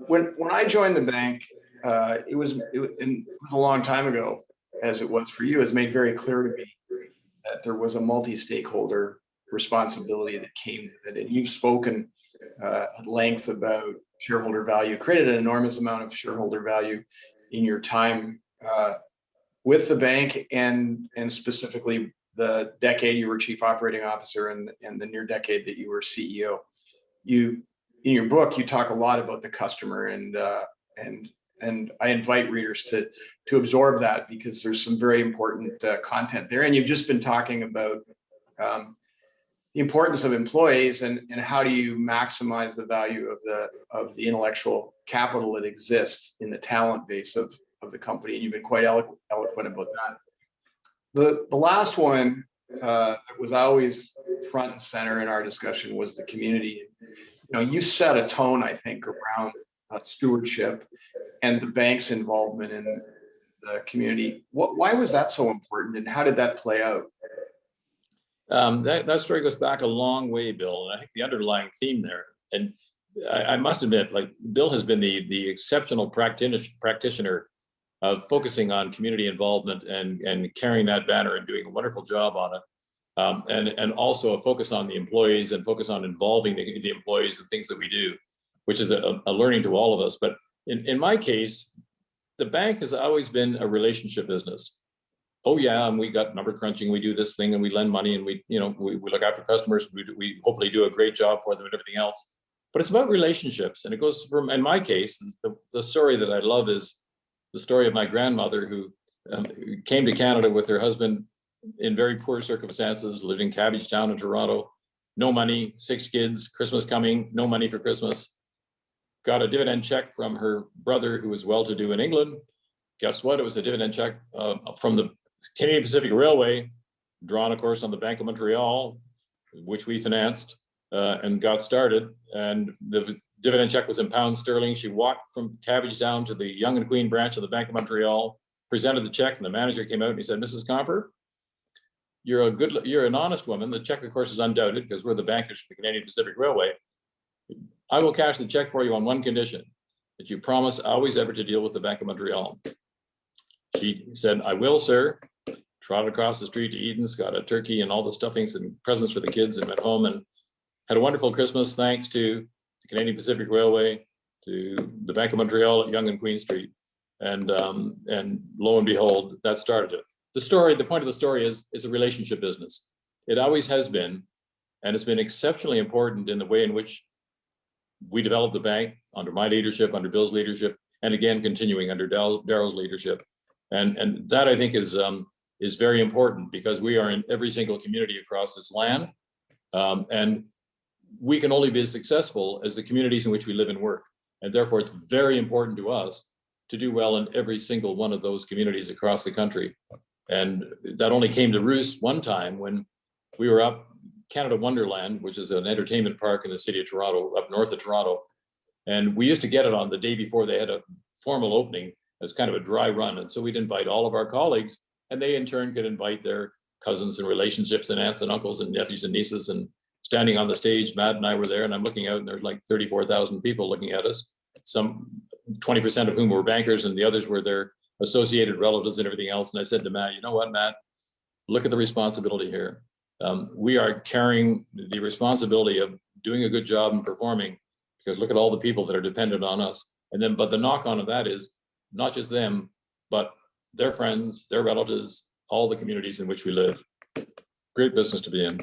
When I joined the bank, it was a long time ago, as it was for you. It was made very clear to me that there was a multi-stakeholder responsibility that came with it. And you've spoken at length about shareholder value, created an enormous amount of shareholder value in your time with the bank, and specifically the decade you were chief operating officer and the near decade that you were CEO. In your book, you talk a lot about the customer, and I invite readers to absorb that, because there's some very important content there. And you've just been talking about the importance of employees and how do you maximize the value of the intellectual capital that exists in the talent base of the company. And you've been quite eloquent about that. The last one that was always front and center in our discussion was the community. You set a tone, I think, around stewardship and the bank's involvement in the community. Why was that so important, and how did that play out? That story goes back a long way, Bill, and I think the underlying theme there, and I must admit, like, Bill has been the exceptional practitioner of focusing on community involvement and carrying that banner and doing a wonderful job on it. And also a focus on the employees and focus on involving the employees and things that we do, which is a learning to all of us. But in my case, the bank has always been a relationship business. Oh yeah, and we got number crunching, we do this thing and we lend money and we look after customers, we hopefully do a great job for them and everything else. But it's about relationships. And it goes from, in my case, the story that I love is the story of my grandmother who came to Canada with her husband in very poor circumstances, lived in Cabbage Town in Toronto, no money, 6 kids, Christmas coming, no money for Christmas. Got a dividend check from her brother who was well-to-do in England. Guess what? It was a dividend check from the Canadian Pacific Railway, drawn, of course, on the Bank of Montreal, which we financed and got started. And the dividend check was in pounds sterling. She walked from Cabbage Town to the Yonge and Queen branch of the Bank of Montreal, presented the check, and the manager came out and he said, "Mrs. Comper, you're an honest woman. The check, of course, is undoubted because we're the bankers for the Canadian Pacific Railway. I will cash the check for you on one condition, that you promise always ever to deal with the Bank of Montreal." She said, "I will, sir." Trotted across the street to Eden's, got a turkey and all the stuffings and presents for the kids, and went home and had a wonderful Christmas thanks to the Canadian Pacific Railway, to the Bank of Montreal at Yonge and Queen Street. And lo and behold, that started it. The point of the story is it's a relationship business. It always has been, and it's been exceptionally important in the way in which we developed the bank under my leadership, under Bill's leadership, and again, continuing under Darryl's leadership. And that, I think, is very important because we are in every single community across this land. And we can only be as successful as the communities in which we live and work. And therefore, it's very important to us to do well in every single one of those communities across the country. And that only came to roost one time when we were up Canada Wonderland, which is an entertainment park in the city of Toronto, up north of Toronto. And we used to get it on the day before they had a formal opening as kind of a dry run. And so we'd invite all of our colleagues, and they in turn could invite their cousins and relationships and aunts and uncles and nephews and nieces. And standing on the stage, Matt and I were there, and I'm looking out and there's like 34,000 people looking at us, some 20% of whom were bankers and the others were their associated relatives and everything else. And I said to Matt, "You know what, Matt, look at the responsibility here. We are carrying the responsibility of doing a good job and performing, because look at all the people that are dependent on us. And then, but the knock on of that is not just them, but their friends, their relatives, all the communities in which we live." Great business to be in.